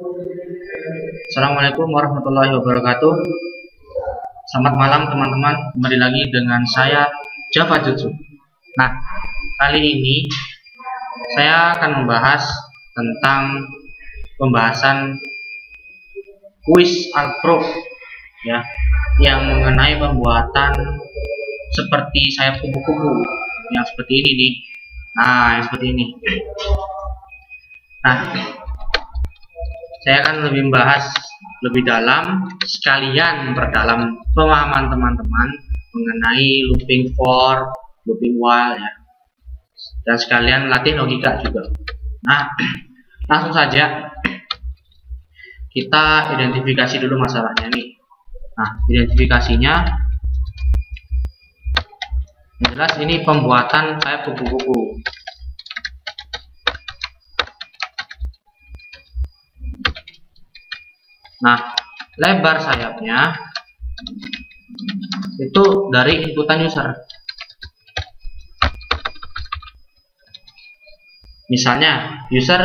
Assalamualaikum warahmatullahi wabarakatuh. Selamat malam teman-teman, kembali lagi dengan saya Java Jutsu. Nah, kali ini saya akan membahas tentang pembahasan kuis Alpro ya, yang mengenai pembuatan seperti sayap kupu-kupu yang seperti ini nih. Nah, yang seperti ini. Nah, saya akan lebih membahas lebih dalam, sekalian memperdalam pemahaman teman-teman mengenai looping for, looping while ya, dan sekalian latih logika juga. Nah, langsung saja kita identifikasi dulu masalahnya nih. Nah, identifikasinya jelas ini pembuatan sayap kupu-kupu. Nah, lebar sayapnya itu dari inputan user. Misalnya user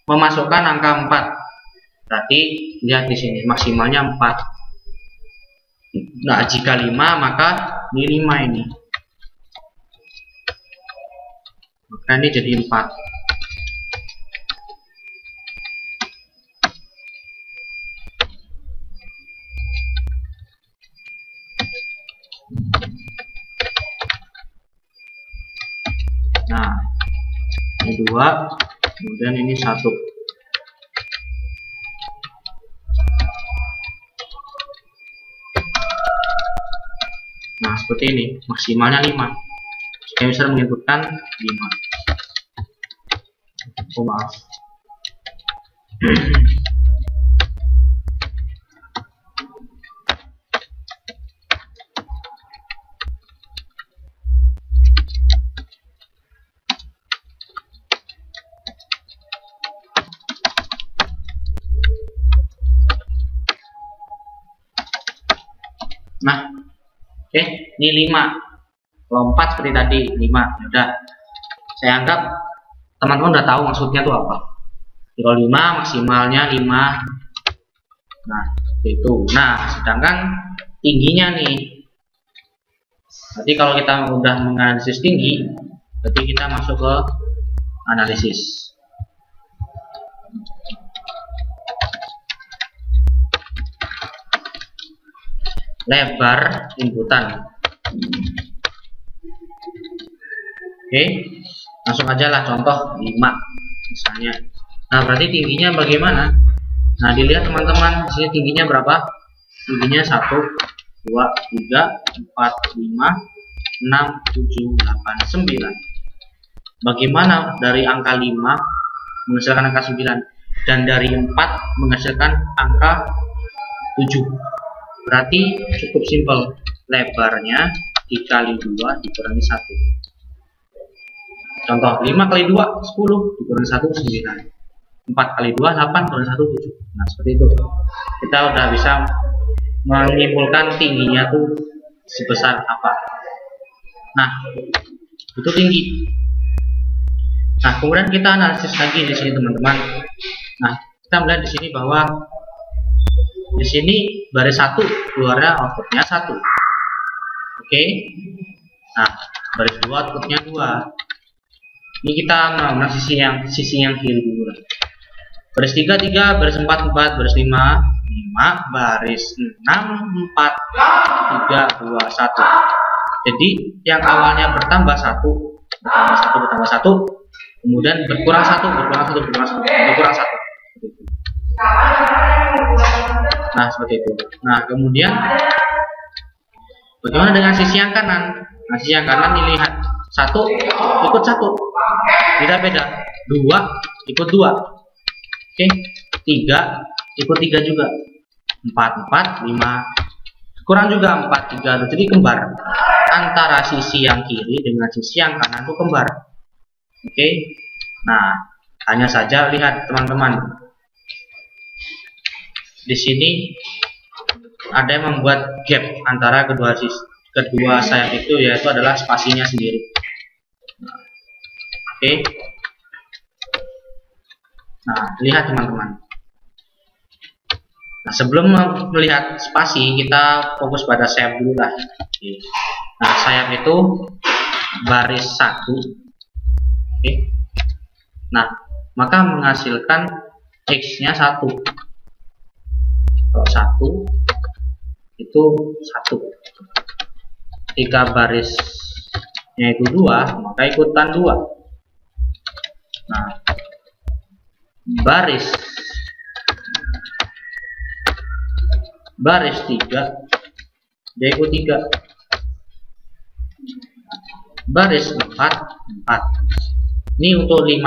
memasukkan angka 4, berarti lihat di sini maksimalnya 4. Nah, jika 5 maka ini 5 ini. Maka ini jadi 4. Nah, ini 2, kemudian ini 1. Nah, seperti ini, maksimalnya 5. Jika user menginputkan 5. Oh, maaf. Nah, oke, ini 5. Lompat seperti tadi 5. Udah, saya anggap teman-teman udah tahu maksudnya itu apa. Kalau 5 maksimalnya 5. Nah, itu. Nah, sedangkan tingginya nih. Berarti kalau kita udah menganalisis tinggi, berarti kita masuk ke analisis. Lebar inputan. Oke, langsung aja lah contoh 5 misalnya. Nah, berarti tingginya bagaimana? Nah, dilihat teman-teman, di sini tingginya berapa? Tingginya 1, 2, 3, 4, 5, 6, 7, 8, 9. Bagaimana dari angka 5 menghasilkan angka 9 dan dari 4 menghasilkan angka 7? Berarti cukup simpel, lebarnya dikali 2 dikurangi 1. Contoh, 5 kali 2 10 dikurangi 1 9. 4 kali 2 8 dikurangi 1 7. Nah, seperti itu. Kita udah bisa menyimpulkan tingginya tuh sebesar apa. Nah, itu tinggi. Nah, kemudian kita analisis lagi di sini teman-teman. Nah, kita melihat di sini bahwa di sini baris 1 keluarnya outputnya 1. Oke. Nah, baris 2 outputnya 2. Ini kita menggunakan sisi yang kiri dulu. Baris 3 3, baris 4 4, baris 5 5, baris 6 4 3 2 1. Jadi yang awalnya bertambah 1 bertambah 1, kemudian berkurang 1 berkurang 1 berkurang 1. Nah, seperti itu. Nah, kemudian bagaimana dengan sisi yang kanan? Nah, sisi yang kanan dilihat 1 ikut 1, tidak beda. 2 ikut 2. Oke, 3 ikut 3 juga. 4 4 5 kurang juga 4 3. Jadi kembar. Antara sisi yang kiri dengan sisi yang kanan itu kembar. Oke. Nah, hanya saja lihat teman-teman. Di sini ada yang membuat gap antara kedua sayap itu, yaitu adalah spasinya sendiri. Oke. Nah, lihat teman-teman. Nah, sebelum melihat spasi, kita fokus pada sayap dulu lah. Oke. Nah, sayap itu baris 1. Oke. Nah, maka menghasilkan X-nya 1. Kalau 1 itu 1. Ketika barisnya itu 2, maka ikutan 2. Nah, baris 3 dia ikut 3. Baris 4. Ini untuk 5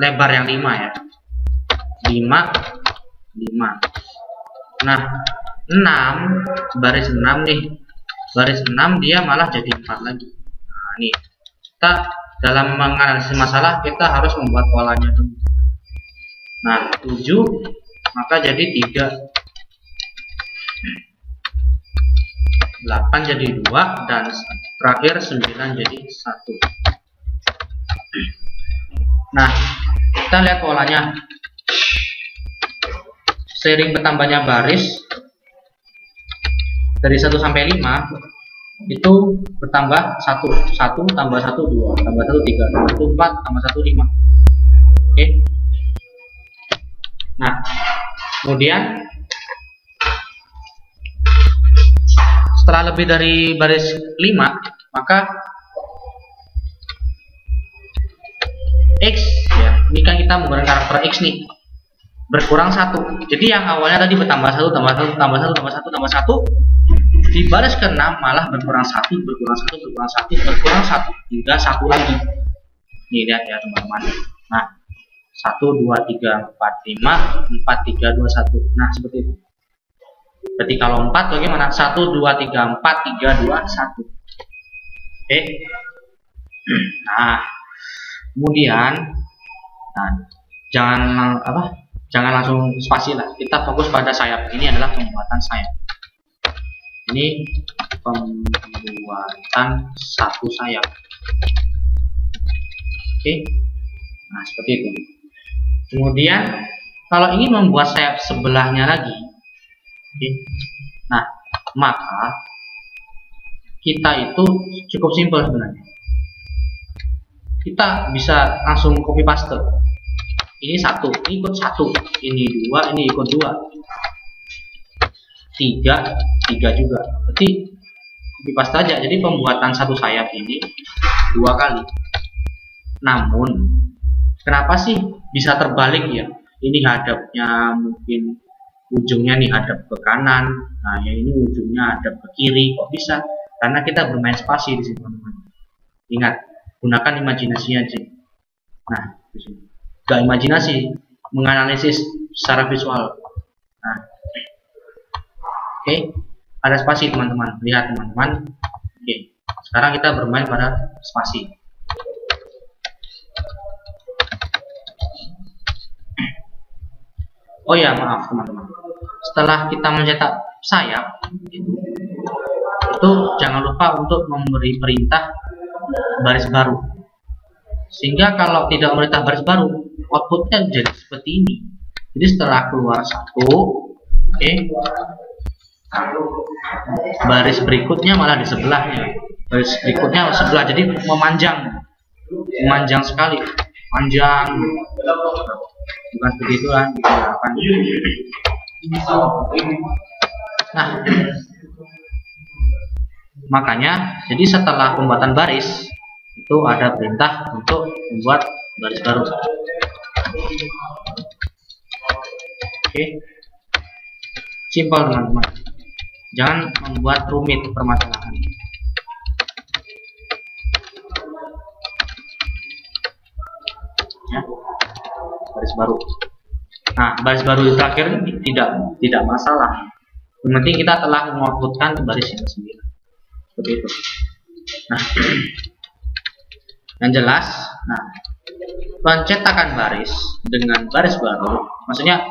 lebar yang 5 ya. 5. Nah, 6 baris 6 nih. Baris 6 dia malah jadi 4 lagi. Nah, nih. Kita dalam menganalisis masalah kita harus membuat polanya dulu. Nah, 7 maka jadi 3. 8 jadi 2 dan terakhir 9 jadi 1. Nah, kita lihat polanya. Seiring bertambahnya baris dari 1 sampai 5 itu bertambah 1 tambah 1 2 tambah 1 3 tambah 1 4 tambah 1 5. Oke. Nah, kemudian setelah lebih dari baris 5, maka X ya, ini kan kita menggunakan karakter X nih, berkurang 1. Jadi yang awalnya tadi bertambah 1 tambah 1 tambah 1 tambah 1 tambah 1, di baris ke-6 malah berkurang 1 berkurang 1 berkurang 1 berkurang 1 hingga 1 lagi. Nih lihat ya teman-teman. Nah, 1 2 3 4 5 4 3 2 1. Nah, seperti itu. Berarti kalau 4 bagaimana? 1 2 3 4 3 2 1. Oke. Nah, kemudian jangan langsung spasi lah. Kita fokus pada sayap. Ini adalah pembuatan sayap. Ini pembuatan satu sayap. Oke. Nah, seperti itu. Kemudian kalau ingin membuat sayap sebelahnya lagi, oke. Nah, maka kita itu cukup simpel sebenarnya. Kita bisa langsung copy paste. Ini 1, ini ikut 1, ini 2, ini ikut 2, 3 juga. Berarti copy paste aja. Jadi pembuatan satu sayap ini 2 kali. Namun kenapa sih bisa terbalik ya? Ini hadapnya mungkin ujungnya nih hadap ke kanan, nah ya ini ujungnya hadap ke kiri. Kok bisa? Karena kita bermain spasi di sini, teman-teman. Ingat, gunakan imajinasinya aja. Nah, di sini gak imajinasi, menganalisis secara visual. Nah, oke, ada spasi teman-teman. Lihat teman-teman. Oke, sekarang kita bermain pada spasi. Oh ya, maaf teman-teman. Setelah kita mencetak sayap, itu jangan lupa untuk memberi perintah baris baru. Sehingga kalau tidak memerintah baris baru, outputnya jadi seperti ini. Jadi setelah keluar 1, oke, baris berikutnya malah di sebelahnya. Baris berikutnya sebelah, jadi memanjang sekali, panjang. Bukan seperti itu kan? Nah, makanya jadi setelah pembuatan baris itu ada perintah untuk membuat baris baru. Oke, simpel teman-teman. Jangan membuat rumit permasalahan. Ya, baris baru. Nah, baris baru terakhir tidak masalah. Yang penting kita telah mengoutputkan baris yang 9. Seperti itu. Nah, yang jelas, nah, pencetakan baris dengan baris baru, maksudnya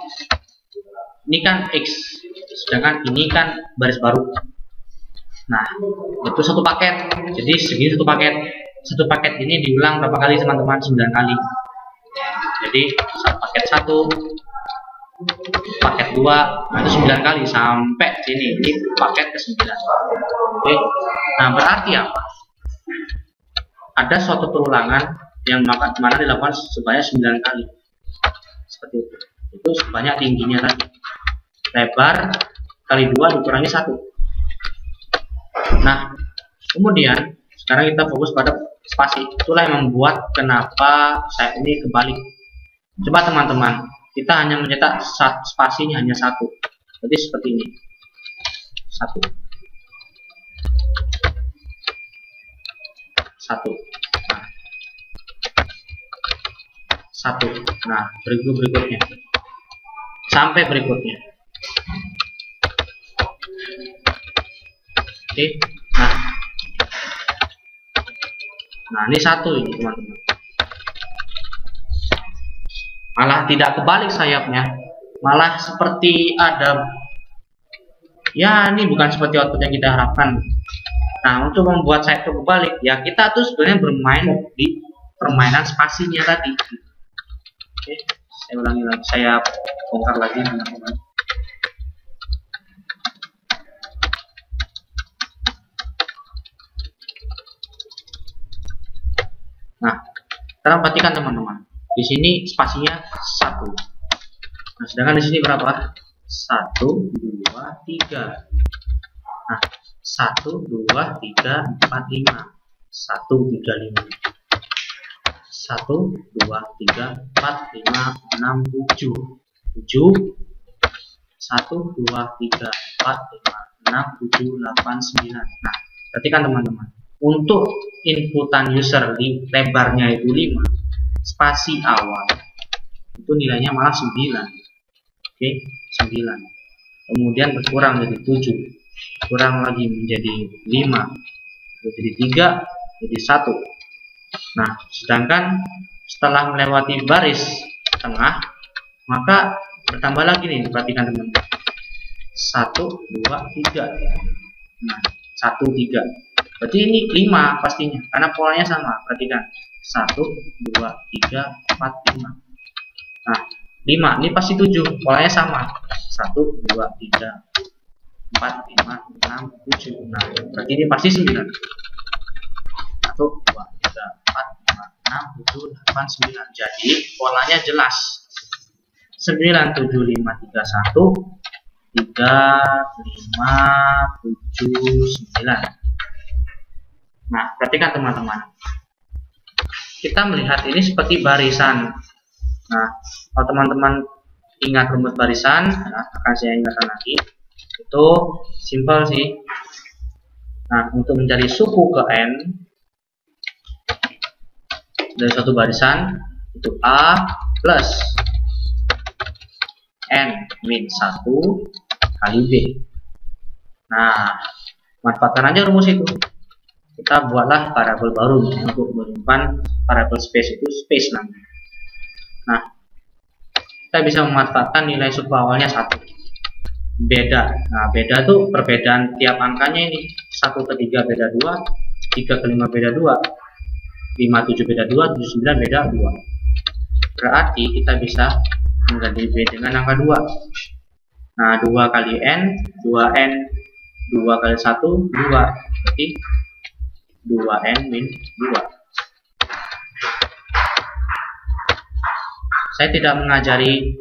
ini kan X, sedangkan ini kan baris baru. Nah, itu satu paket. Jadi segini satu paket. Satu paket ini diulang berapa kali teman-teman? 9 kali. Jadi paket 1, paket 2, nah itu 9 kali sampai sini, ini paket ke 9. Oke. Nah, berarti apa? Ada suatu perulangan yang mana dilakukan sebanyak 9 kali. Seperti itu. Itu sebanyak tingginya tadi. Lebar kali 2 dikurangi 1. Nah, kemudian sekarang kita fokus pada spasi. Itulah yang membuat kenapa saya ini kebalik. Coba teman-teman, kita hanya mencetak spasinya hanya 1. Jadi seperti ini. 1. 1. Nah, 1. Nah, berikutnya. Sampai berikutnya. Oke. Nah, ini 1 ini teman-teman. Malah tidak kebalik sayapnya, malah seperti ada, ya ini bukan seperti output yang kita harapkan. Nah, untuk membuat sayap itu kebalik, ya kita tuh sebenarnya bermain di permainan spasinya tadi. Oke, saya ulangi lagi, saya bongkar lagi teman-teman. Nah, sekarang perhatikan teman-teman. Di sini spasinya 1. Nah, sedangkan di sini berapa? 1, 2, 3. Nah, 1, 2, 3, 4, 5. 1, 3, 5. 1, 2, 3, 4, 5, 6, 7. 7. 1, 2, 3, 4, 5, 6, 7, 8, 9. Nah, perhatikan teman-teman. Untuk inputan user lebarnya itu 5. Spasi awal itu nilainya malah 9. Oke, 9. Kemudian berkurang jadi 7, kurang lagi menjadi 5, jadi 3, jadi 1. Nah, sedangkan setelah melewati baris tengah, maka bertambah lagi nih, perhatikan teman-teman. 1, 2, 3. Nah, 1, 3. Berarti ini 5 pastinya, karena polanya sama. Perhatikan. 1, 2, 3, 4, 5. Nah, 5 ini pasti 7, polanya sama. 1, 2, 3, 4, 5, 6, 7. Nah, berarti ini pasti 9. 1, 2, 3, 4, 5, 6, 7, 8, 9. Jadi polanya jelas. 9, 7, 5, 3, 1, 3, 5, 7, 9. Nah, perhatikan teman-teman. Kita melihat ini seperti barisan. Nah, kalau teman-teman ingat rumus barisan, nah, akan saya ingatkan lagi. Itu simpel sih. Nah, untuk mencari suku ke n dari suatu barisan itu a plus n min 1 kali b. Nah, manfaatkan aja rumus itu. Kita buatlah variabel baru untuk menyimpan variabel space, itu space namanya. Nah, kita bisa memanfaatkan nilai suku awalnya 1. Beda. Nah, beda tuh perbedaan tiap angkanya ini. 1 ke 3 beda 2, 3 ke 5 beda 2, 5, 7 beda 2, 7, 9 beda 2. Berarti kita bisa mengganti b dengan angka 2. Nah, 2 kali n, 2n, 2 kali 1, 2. Berarti 2n min 2. Saya tidak mengajari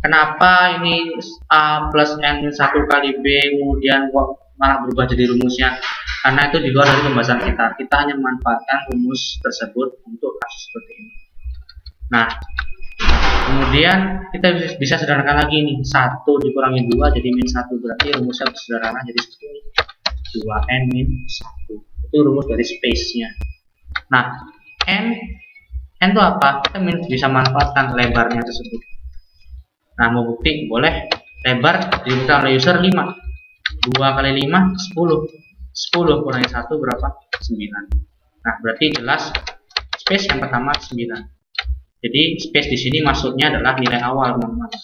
kenapa ini a plus n min 1 kali b kemudian malah berubah jadi rumusnya, karena itu di luar dari pembahasan kita. Kita hanya memanfaatkan rumus tersebut untuk kasus seperti ini. Nah, kemudian kita bisa sederhanakan lagi nih, 1 dikurangi 2 jadi min 1, berarti rumusnya sederhana jadi seperti ini, 2n min 1. Itu rumus dari space-nya. Nah, n itu apa? Kita bisa manfaatkan lebarnya tersebut. Nah, mau bukti boleh. Lebar diberikan oleh user 5. 2 kali 5 10. 10 kurangi 1 berapa? 9. Nah, berarti jelas space yang pertama 9. Jadi space di sini maksudnya adalah nilai awal, teman-teman.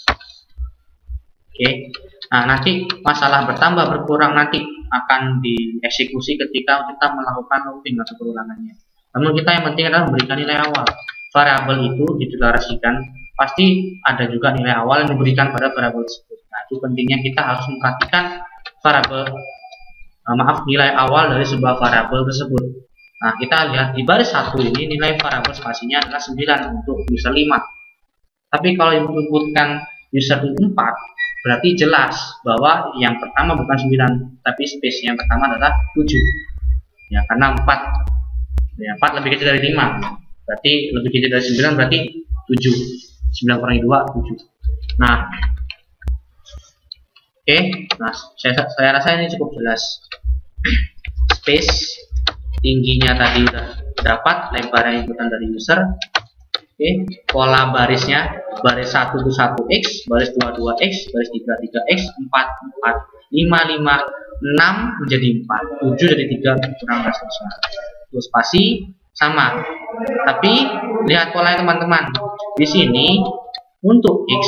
Oke. Nah, nanti masalah bertambah berkurang nanti akan dieksekusi ketika kita melakukan looping atau perulangannya. Namun kita yang penting adalah memberikan nilai awal. Variabel itu dideklarasikan pasti ada juga nilai awal yang diberikan pada variabel tersebut. Nah, itu pentingnya kita harus memperhatikan nilai awal dari sebuah variabel tersebut. Nah, kita lihat di baris 1 ini nilai variabel spasinya adalah 9 untuk user 5. Tapi kalau inputkan user 4, berarti jelas bahwa yang pertama bukan 9, tapi space yang pertama adalah 7. Ya, karena 4. Ya, 4 lebih kecil dari 5. Berarti lebih kecil dari 9 berarti 7. 9 kurangi 2, 7. Nah, oke. Nah, saya rasa ini cukup jelas. Space tingginya tadi udah dapat, lebarnya inputan dari user. Oke, pola barisnya, baris 1 itu 1x, baris 2 2x, baris 3 3x, 4 4, 5 5, 6 menjadi 4, 7 jadi 3 kurang dan seterusnya. Terus spasi sama. Tapi lihat polanya teman-teman. Di sini untuk x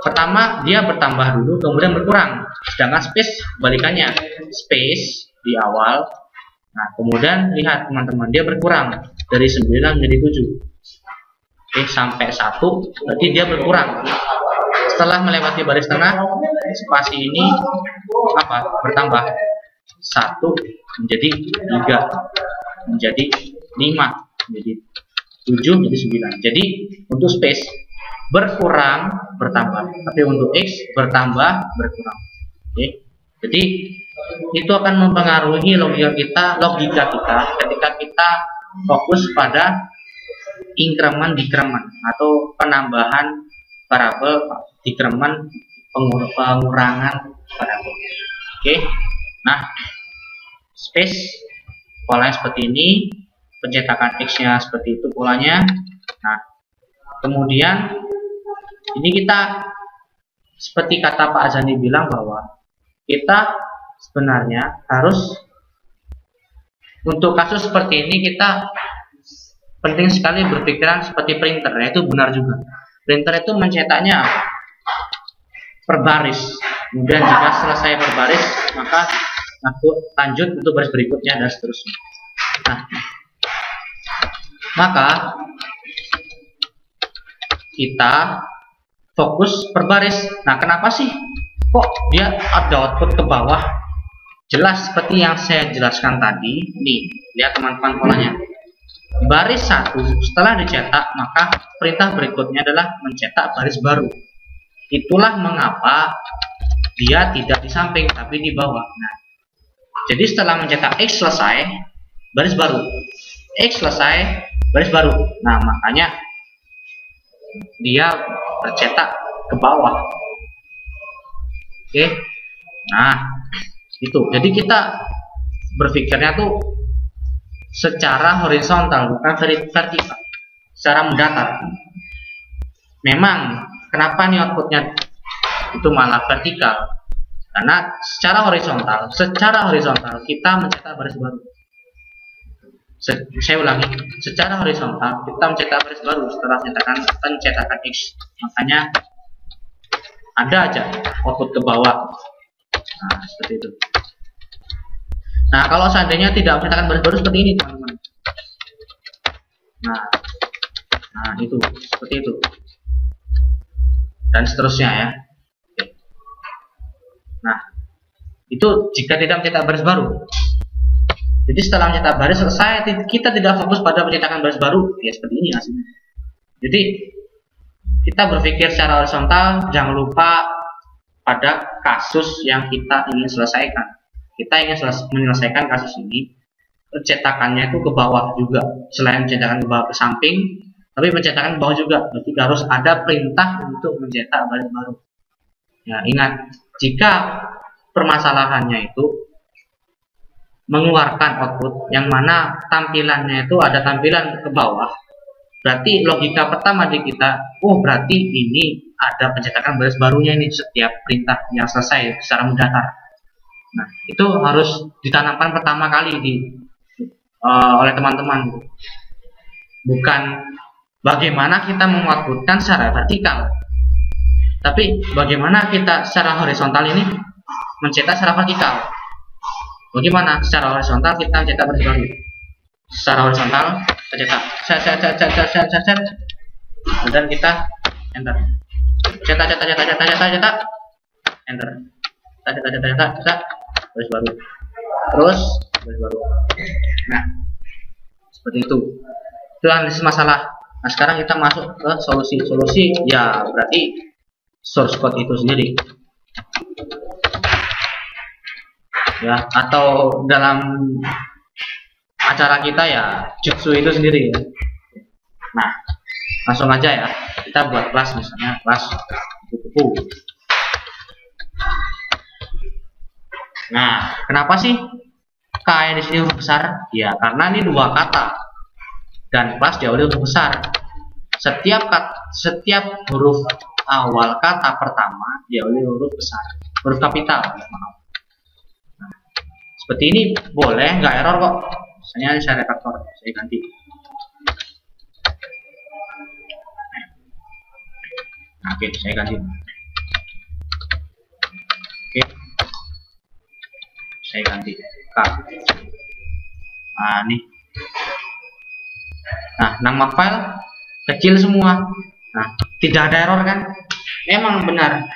pertama dia bertambah dulu kemudian berkurang. Sedangkan space balikannya. Space di awal. Nah, kemudian lihat teman-teman, dia berkurang dari 9 menjadi 7. Oke, sampai 1 berarti dia berkurang. Setelah melewati baris tengah, spasi ini bertambah 1 menjadi 3 menjadi 5 menjadi 7 menjadi 9. Jadi untuk space berkurang bertambah, tapi untuk x bertambah berkurang. Oke, jadi itu akan mempengaruhi logika kita ketika kita fokus pada increment decrement atau penambahan variabel, decrement pengurangan variabel. Oke, nah space polanya seperti ini, pencetakan x-nya seperti itu polanya. Nah, kemudian ini kita seperti kata Pak Azani bilang bahwa kita sebenarnya harus untuk kasus seperti ini kita penting sekali berpikiran seperti printer, yaitu benar juga. Printer itu mencetaknya per baris. Kemudian jika selesai per baris, maka aku lanjut untuk baris berikutnya dan seterusnya. Nah, maka kita fokus per baris. Nah, kenapa sih kok dia ada output ke bawah? Jelas seperti yang saya jelaskan tadi. Nih, lihat teman-teman polanya. Baris 1 setelah dicetak, maka perintah berikutnya adalah mencetak baris baru. Itulah mengapa dia tidak di samping tapi di bawah. Nah, jadi setelah mencetak X selesai, baris baru. X selesai, baris baru. Nah, makanya dia tercetak ke bawah. Oke. Nah, itu. Jadi kita berpikirnya tuh secara horizontal, bukan vertikal, secara mendatar. Memang kenapa nih outputnya itu malah vertikal? Karena secara horizontal kita mencetak baris baru. Saya ulangi, secara horizontal kita mencetak baris baru setelah pencetakan X. Makanya ada aja output ke bawah. Nah, seperti itu. Nah, kalau seandainya tidak mencetakkan baris baru seperti ini, teman-teman. Nah, itu seperti itu. Dan seterusnya ya. Nah, itu jika tidak mencetak baris baru. Jadi setelah mencetak baris selesai, kita tidak fokus pada pencetakan baris baru, ya seperti ini hasilnya. Jadi kita berpikir secara horizontal, jangan lupa pada kasus yang kita ingin selesaikan. Kita ingin menyelesaikan kasus ini, pencetakannya itu ke bawah juga. Selain pencetakan ke bawah ke samping, tapi pencetakan ke bawah juga. Berarti harus ada perintah untuk mencetak baris baru. Ya, ingat, jika permasalahannya itu mengeluarkan output yang mana tampilannya itu ada tampilan ke bawah, berarti logika pertama di kita, oh berarti ini ada pencetakan baris barunya ini setiap perintah yang selesai secara mendatar. Nah, itu harus ditanamkan pertama kali oleh teman-teman. Bukan bagaimana kita mengoutputkan secara vertikal, tapi bagaimana kita secara horizontal ini mencetak secara vertikal. Bagaimana secara horizontal kita mencetak baris baru. Secara horizontal kita cetak kemudian kita enter, cetak, enter, cetak, garis baru, terus garis baru. Nah, seperti itu analisis masalah. Nah, sekarang kita masuk ke solusi ya, berarti source code itu sendiri ya, atau dalam acara kita ya jutsu itu sendiri ya. Nah, langsung aja ya, kita buat kelas, misalnya kelas kupu-kupu. Nah, kenapa sih K di sini huruf besar? Ya, karena ini dua kata dan kelas diawali huruf besar. Setiap huruf awal kata pertama diawali huruf besar, huruf kapital. Nah, seperti ini boleh, nggak error kok. Misalnya saya refaktor, saya ganti. Nah, oke, saya ganti. Oke, saya ganti K. Nah, nih. Nah, nama file kecil semua. Nah, tidak ada error kan? Memang benar.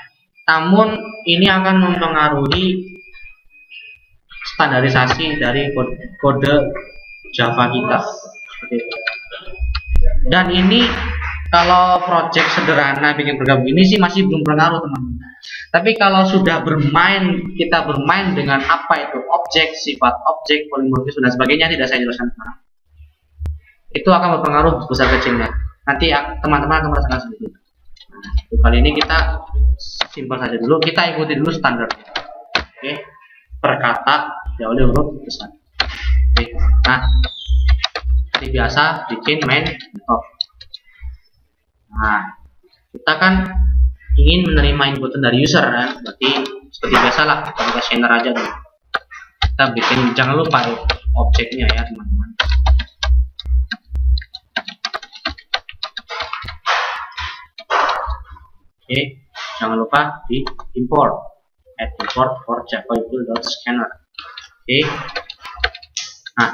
Namun ini akan mempengaruhi standarisasi dari kode Java kita. Seperti itu. Dan ini kalau project sederhana bikin program ini sih masih belum berpengaruh, teman-teman. Tapi kalau sudah kita bermain dengan apa itu objek, sifat objek, polimorfis dan sebagainya, tidak saya jelaskan sekarang. Itu akan berpengaruh besar kecilnya. Nanti teman-teman akan merasakan sendiri. Nah, kali ini kita simpel saja dulu. Kita ikuti dulu standar. Oke, per kata diawali huruf besar. Oke. Nah, seperti biasa bikin main method. Nah, kita kan ingin menerima inputan dari user kan, berarti seperti biasa lah kita container aja dulu. Kita bikin, jangan lupa objeknya ya teman-teman. Oke, jangan lupa di import, add import for java.scanner. Oke, nah,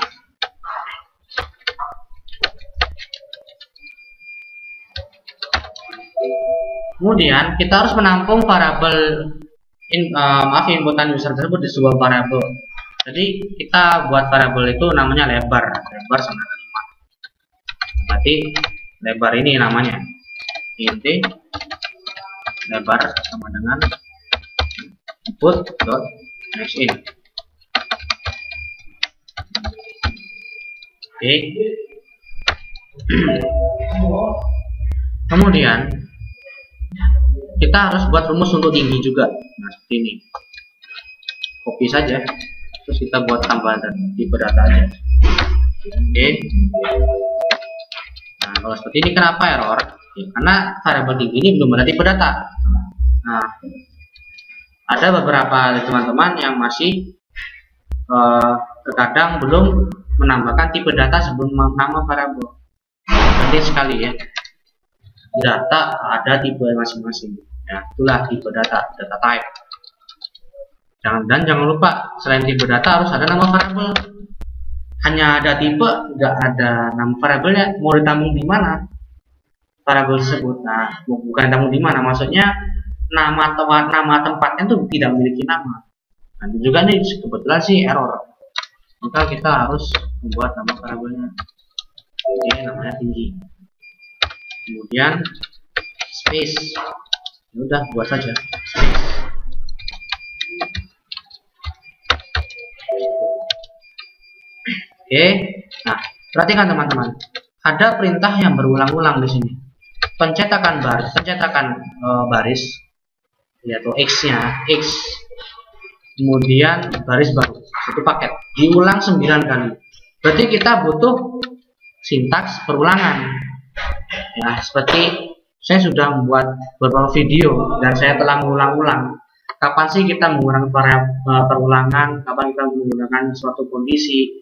kemudian kita harus menampung variabel inputan user tersebut di sebuah variabel. Jadi kita buat variabel itu namanya lebar sama dengan 5. Berarti lebar ini namanya int lebar sama dengan input.nextIn. Oke. Kemudian kita harus buat rumus untuk tinggi juga. Nah, seperti ini. Copy saja. Terus kita buat tambahan tipe data aja. Oke. Nah, kalau seperti ini kenapa error? Ya, karena variabel tinggi ini belum ada tipe data. Nah, ada beberapa teman-teman yang masih terkadang belum menambahkan tipe data sebelum nama variabel. Penting sekali ya. Data ada tipe masing-masing. Ya, itulah tipe data type. Jangan lupa selain tipe data harus ada nama variabel. Hanya ada tipe, nggak ada nama variabelnya. Mau ditampung di mana variabel tersebut? Nah, bukan tampung di mana, maksudnya nama tempatnya itu tidak memiliki nama. Nah, juga nih kebetulan sih error. Maka kita harus membuat nama variabelnya. Oke, namanya tinggi. Kemudian space, ya udah buat saja space. Oke, nah perhatikan teman-teman, ada perintah yang berulang-ulang di sini. Pencetakan baris, yaitu x-nya x, kemudian baris baru satu paket, diulang 9 kali. Berarti kita butuh sintaks perulangan. Ya, seperti saya sudah membuat beberapa video dan saya telah mengulang-ulang. Kapan sih kita mengurangi perulangan? Kapan kita menggunakan suatu kondisi?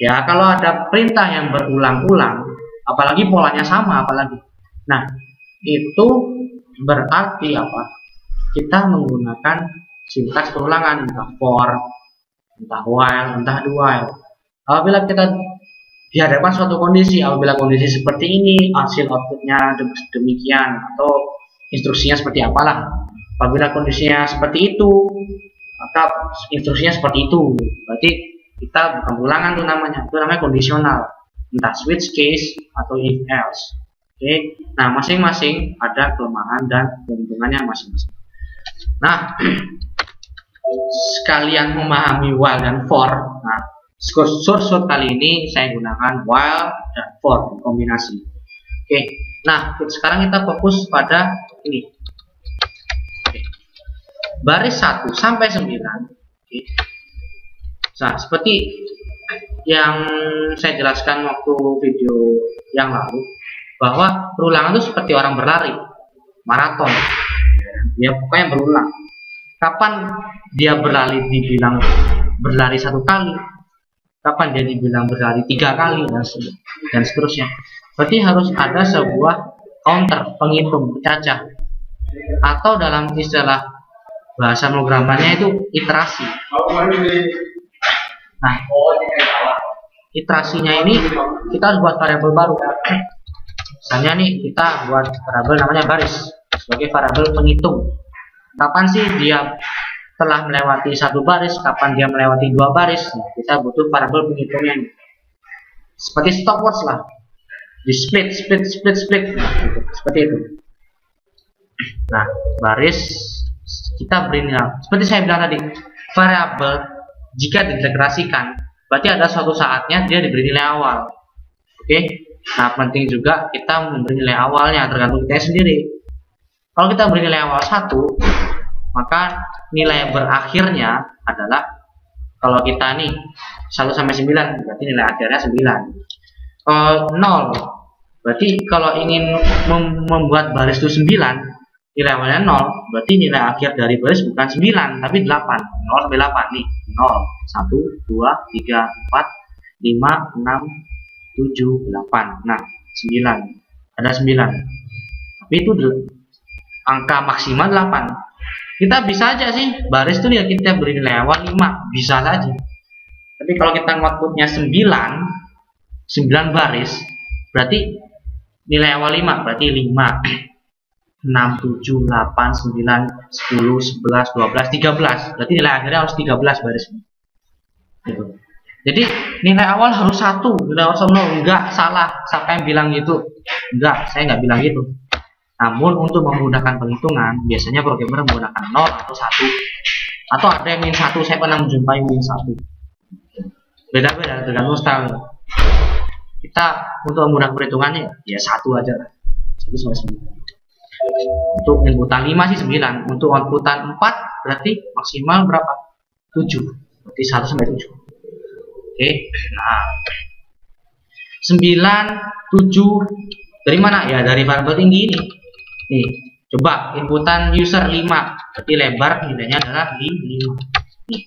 Ya, kalau ada perintah yang berulang-ulang, apalagi polanya sama, apalagi. Nah, itu berarti apa? Kita menggunakan sintaks perulangan, entah for, entah while, entah do while. Apabila kita dihadapkan suatu kondisi, apabila kondisi seperti ini, hasil outputnya demikian, atau instruksinya seperti apalah. Apabila kondisinya seperti itu, maka instruksinya seperti itu. Berarti kita bukan ulangan tuh namanya, itu namanya kondisional, entah switch case atau if else. Oke, nah masing-masing ada kelemahan dan keuntungannya masing-masing. Nah, sekalian memahami while dan for. Nah, short kali ini saya gunakan while dan for kombinasi. Oke, nah sekarang kita fokus pada ini. Oke. Baris 1 sampai 9. Oke. Nah, seperti yang saya jelaskan waktu video yang lalu, bahwa perulangan itu seperti orang berlari maraton. Ya pokoknya berulang. Kapan dia berlari dibilang berlari 1 kali, kapan dia dibilang berlari 3 kali, dan seterusnya. Berarti harus ada sebuah counter, penghitung, pecacah, atau dalam istilah bahasa pemrogramannya itu iterasi. Nah, iterasinya ini kita harus buat variabel baru. Misalnya nih, kita buat variabel namanya baris sebagai variabel penghitung. Kapan sih dia telah melewati 1 baris, kapan dia melewati 2 baris. Nah, kita butuh variabel penghitungnya nih. Seperti stopwatch lah, di split. Nah, gitu. Seperti itu. Nah, baris kita beri nilai. Seperti saya bilang tadi, variabel jika dideklarasikan, berarti ada suatu saatnya dia diberi nilai awal. Oke. Nah, penting juga kita memberi nilai awalnya, tergantung kita sendiri. Kalau kita beri nilai awal 1, maka nilai berakhirnya adalah, kalau kita nih 1 sampai 9, berarti nilai akhirnya 9. 0, berarti kalau ingin membuat baris itu 9, nilai awalnya 0, berarti nilai akhir dari baris bukan 9, tapi 8. 0 sampai 8 nih. 0, 1, 2, 3, 4, 5, 6, 7, 8. Nah, 9. Ada 9. Tapi itu angka maksimal 8. Kita bisa aja sih baris itu ya kita beri nilai awal 5, bisa saja. Tapi kalau kita outputnya 9 baris, berarti nilai awal 5, berarti 5, 6, 7, 8, 9, 10, 11, 12, 13. Berarti nilai akhirnya harus 13 baris. Gitu. Jadi nilai awal harus 1, nilai awal 0. Enggak, salah. Siapa yang bilang gitu? Enggak, saya nggak bilang gitu. Namun untuk memudahkan penghitungan, biasanya programmer menggunakan 0 atau 1. Atau ada yang min 1, saya pernah menjumpai min 1. Beda-beda, tergantung style. Kita untuk memudahkan perhitungannya, ya 1 aja lah. 1 sampai 9. Untuk inputan 5 sih 9. Untuk outputan 4 berarti maksimal berapa? 7. Berarti 1 sampai 7. Oke. Nah, 9, 7 dari mana? Ya dari variabel tinggi ini. Nih, coba inputan user 5, berarti lebar nilainya adalah 5. Nih,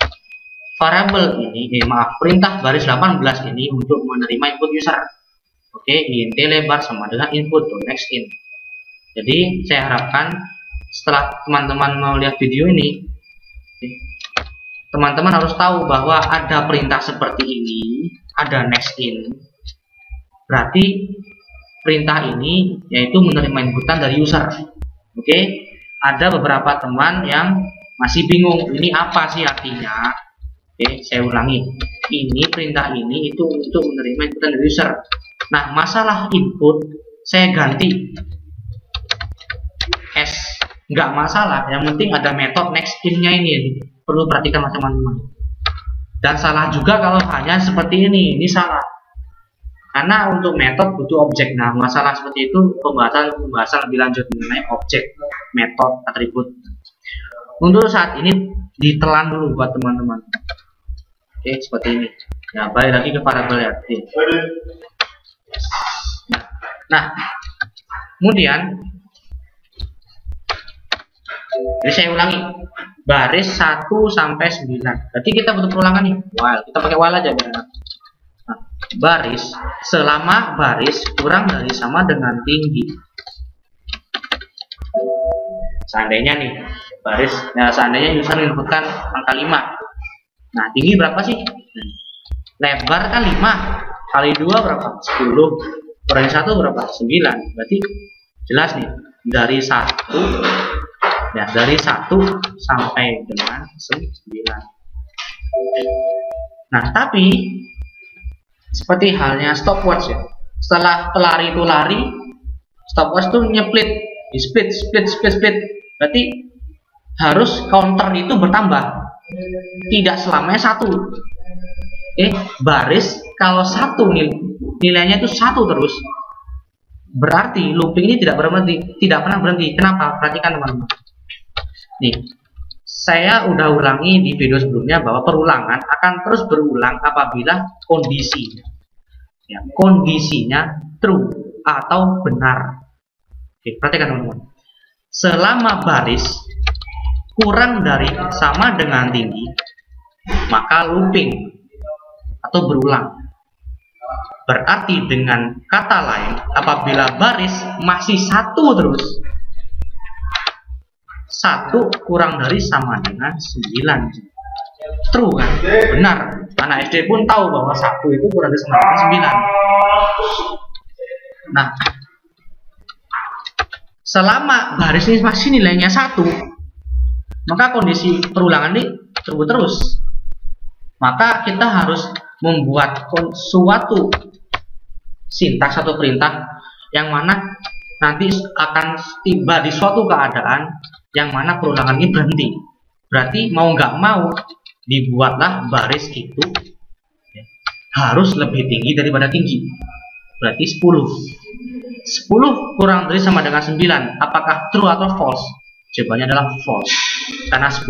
variabel ini, perintah baris 18 ini untuk menerima input user. Oke, int lebar sama dengan input next in. Jadi saya harapkan setelah teman-teman melihat video ini, teman-teman harus tahu bahwa ada perintah seperti ini, ada next in. Berarti perintah ini yaitu menerima inputan dari user. Oke, ada beberapa teman yang masih bingung ini apa sih artinya. Oke, saya ulangi. Ini perintah ini itu untuk menerima inputan dari user. Nah, masalah input saya ganti S, nggak masalah. Yang penting ada metode next in-nya ini. Perlu perhatikan teman-teman. Dan salah juga kalau hanya seperti ini salah. Karena untuk metode butuh objek. Nah, masalah seperti itu pembahasan lebih lanjut mengenai objek, metode, atribut. Untuk saat ini ditelan dulu buat teman-teman. Oke, seperti ini. Ya, balik lagi ke variabel ya. Nah, kemudian jadi saya ulangi. Baris 1 sampai 9. Berarti kita butuh perulangan nih. While. Kita pakai while aja biar enak. Nah, baris selama baris kurang dari sama dengan tinggi. Seandainya nih baris, ya seandainya user inputkan angka 5. Nah, tinggi berapa sih? Lebar kan 5. kali 2 berapa? 10. Kurangi 1 berapa? 9. Berarti jelas nih, dari 1 ya, dari 1 sampai dengan 9. Nah, tapi seperti halnya stopwatch ya. Setelah pelari itu lari, stopwatch itu nyeplit, di split. Berarti harus counter itu bertambah. Tidak selamanya 1. Baris kalau 1 nilainya itu 1 terus, berarti looping ini tidak pernah berhenti. Kenapa? Perhatikan teman-teman. Nih, saya udah ulangi di video sebelumnya bahwa perulangan akan terus berulang apabila kondisinya true atau benar. Perhatikan teman-teman. Selama baris kurang dari sama dengan tinggi, maka looping atau berulang. Berarti dengan kata lain, apabila baris masih 1 terus, 1 kurang dari sama dengan 9. True kan? Benar. Anak SD pun tahu bahwa 1 itu kurang dari sama dengan 9. Nah, selama baris ini masih nilainya 1, maka kondisi perulangan ini terus. Maka kita harus membuat suatu sintaks atau perintah yang mana nanti akan tiba di suatu keadaan yang mana perulangan ini berhenti. Berarti mau nggak mau dibuatlah baris itu harus lebih tinggi daripada tinggi. Berarti 10. 10 kurang dari sama dengan 9. Apakah true atau false? Jawabannya adalah false. Karena 10,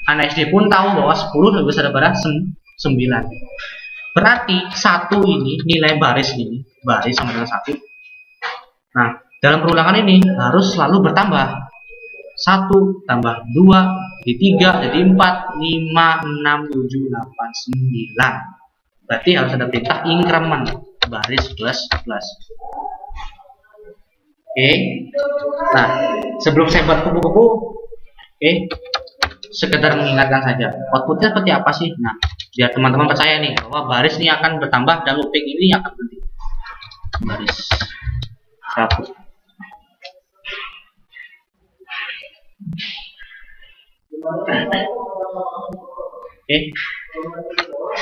anak SD pun tahu bahwa 10 lebih besar daripada 9. Berarti 1 ini, nilai baris ini, baris sama dengan 1. Nah, dalam perulangan ini harus selalu bertambah. 1 tambah 2 jadi 3 jadi 4, 5, 6, 7, 8, 9. Berarti harus ada perintah increment, baris plus. Nah, sebelum saya buat kupu-kupu, sekedar mengingatkan saja outputnya seperti apa sih. Nah, biar teman-teman percaya nih bahwa baris ini akan bertambah dan looping ini akan berhenti. Baris 1.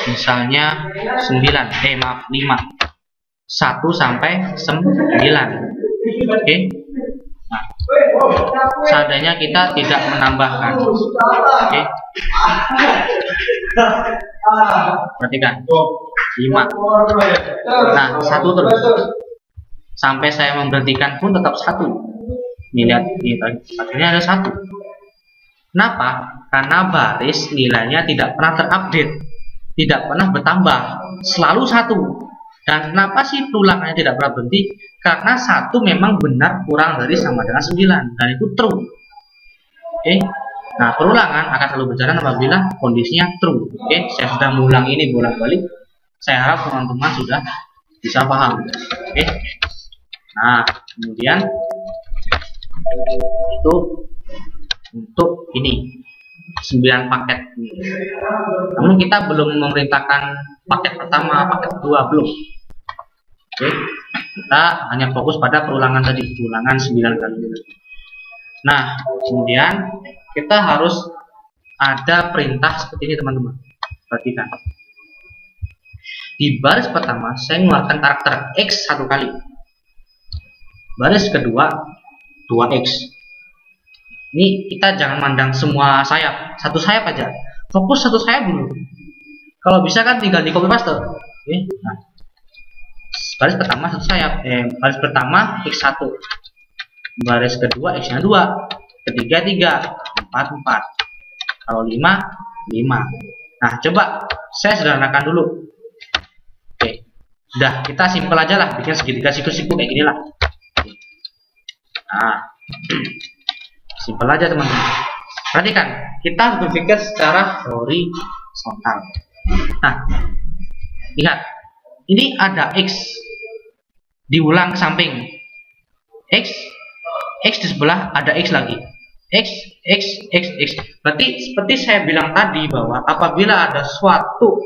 Misalnya 5. 1 sampai 9. Nah, seandainya kita tidak menambahkan, perhatikan 5. Nah, 1 terus sampai saya memberhentikan pun tetap 1. Lihat, akhirnya ada 1. Kenapa? Karena baris nilainya tidak pernah terupdate, tidak pernah bertambah, selalu 1. Dan kenapa sih perulangannya tidak pernah berhenti? Karena 1 memang benar kurang dari sama dengan 9, dan itu true. Nah, perulangan akan selalu berjalan apabila kondisinya true. Saya sudah mengulang ini bolak-balik. Saya harap teman-teman sudah bisa paham. Nah, kemudian itu untuk ini 9 paket. Namun kita belum memerintahkan paket pertama, paket kedua belum. Kita hanya fokus pada perulangan tadi, perulangan 9 kali. Nah, kemudian kita harus ada perintah seperti ini teman-teman. Perhatikan. Di baris pertama saya mengeluarkan karakter X 1 kali. Baris kedua 2X. Ini kita jangan mandang semua sayap, 1 sayap aja. Fokus 1 sayap dulu. Kalau bisa kan tinggal di copy paste. Nah, baris pertama 1 sayap. Baris pertama X1. Baris kedua X-nya 2. Ketiga 3, 4 4. Kalau 5 5. Nah, coba saya sederhanakan dulu. Udah, kita simpel aja lah, bikin segitiga siku-siku kayak gini lah. Nah, simpel aja teman-teman. Perhatikan, kita harus berpikir secara horizontal. Nah, lihat, ini ada X diulang ke samping, X di sebelah ada X lagi, X. Berarti seperti saya bilang tadi bahwa apabila ada suatu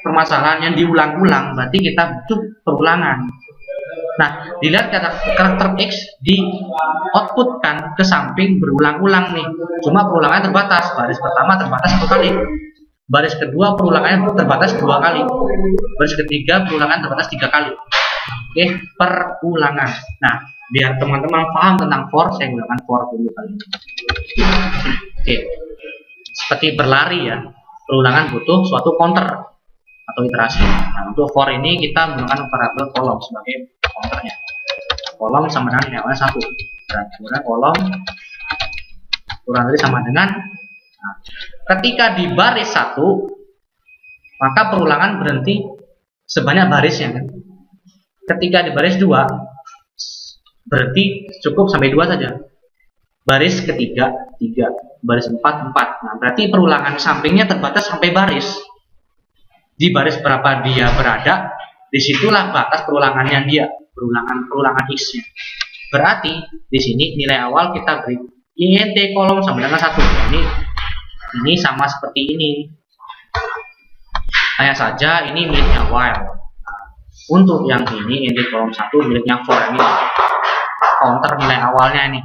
permasalahan yang diulang-ulang, berarti kita butuh perulangan. Nah, dilihat karakter X di outputkan ke samping berulang-ulang nih. Cuma perulangannya terbatas. Baris pertama terbatas 1 kali. Baris kedua perulangannya terbatas 2 kali. Baris ketiga perulangan terbatas 3 kali. Oke, perulangan. Nah, biar teman-teman paham tentang for, saya gunakan for dulu kali ini. Oke. Seperti berlari ya. Perulangan butuh suatu counter atau iterasi. Nah, untuk for ini kita menggunakan variabel kolom sebagai counternya. Kolom sama dengan nilai awalnya 1. Dan kemudian kolom kurang dari sama dengan. Nah, ketika di baris 1, maka perulangan berhenti sebanyak barisnya kan. Ketika di baris 2, berhenti cukup sampai 2 saja. Baris ketiga 3, baris 4 4. Nah, berarti perulangan sampingnya terbatas sampai baris. Di baris berapa dia berada, disitulah batas perulangannya dia, perulangan X-nya. Berarti di sini nilai awal kita beri int kolom sama dengan 1. Ini sama seperti ini. Hanya saja ini miliknya while. Untuk yang ini int kolom 1 miliknya for ini. Counter nilai awalnya ini.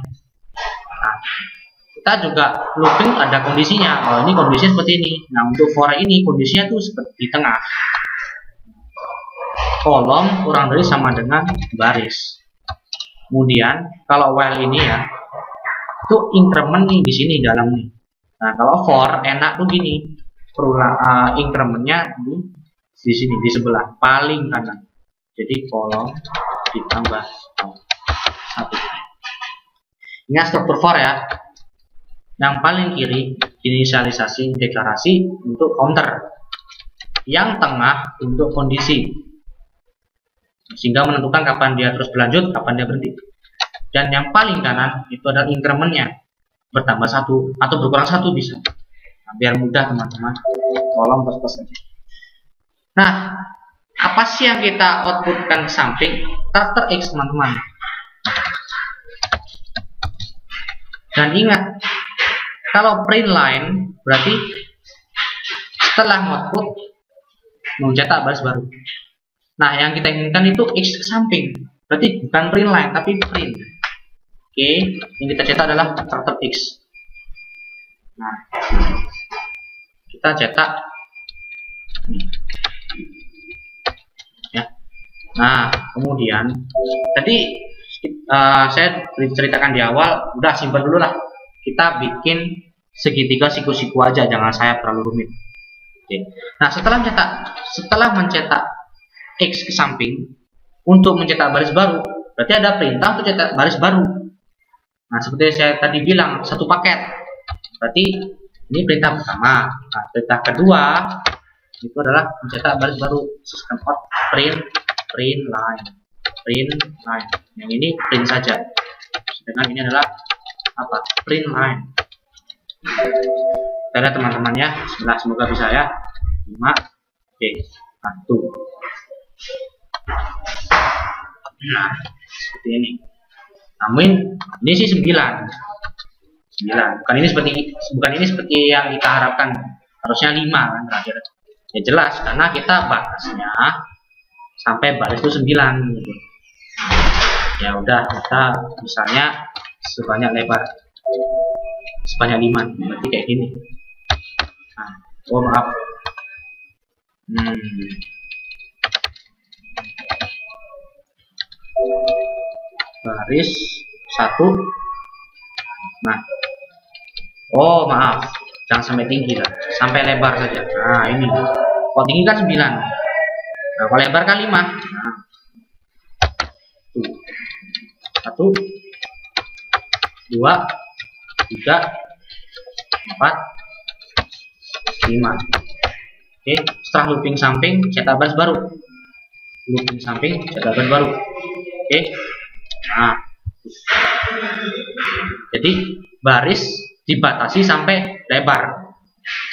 Nah, kita juga looping ada kondisinya. Oh, ini kondisinya seperti ini. Nah, untuk for ini kondisinya tuh seperti di tengah. Kolom kurang dari sama dengan baris. Kemudian kalau while ini ya, itu increment nih di sini dalam nih. Nah, kalau for enak tuh gini, incrementnya di sini di sebelah paling kanan. Jadi kolom ditambah 1. Ingat struktur for ya. Yang paling kiri inisialisasi deklarasi untuk counter. Yang tengah untuk kondisi. Sehingga menentukan kapan dia terus berlanjut, kapan dia berhenti. Dan yang paling kanan itu adalah incrementnya. Bertambah 1 atau berkurang 1 bisa. Nah, biar mudah teman-teman. Tolong plus-plus aja. Nah, apa sih yang kita outputkan ke samping? Karakter X teman-teman. Dan ingat, kalau print line berarti setelah output mencetak baris baru. Nah, yang kita inginkan itu X ke samping. Berarti bukan print line tapi print. Oke, yang kita cetak adalah karakter X. Nah, kita cetak ya. Nah, kemudian tadi saya ceritakan di awal, udah simpel dulu lah. Kita bikin segitiga siku-siku aja, jangan saya terlalu rumit. Oke. Nah, setelah mencetak X ke samping untuk mencetak baris baru, berarti ada perintah untuk cetak baris baru. Nah, seperti saya tadi bilang, satu paket. Berarti ini perintah pertama. Nah, perintah kedua itu adalah mencetak baris baru. System out print line. Yang ini print saja. Sedangkan ini adalah apa? Print line. Kita teman-teman ya. Semoga bisa ya. 5. Oke. 1. Nah, seperti ini. Namun ini sih 9. Bukan ini seperti yang kita harapkan. Harusnya 5 kan terakhir. Ya jelas karena kita batasnya sampai baris itu 9 gitu. Ya udah, kita misalnya sebanyak 5, berarti kayak gini. Nah, oh maaf. Baris 1. Nah, oh maaf, jangan sampai tinggi lah, sampai lebar saja. Nah, ini kalau tinggi kan 9. Nah, kalau lebar kan 5. Nah, 1, 2, 3, 4, 5. Oke, setelah looping samping cetak baris baru. Looping samping cetak baris baru. Oke. Nah, jadi baris dibatasi sampai lebar.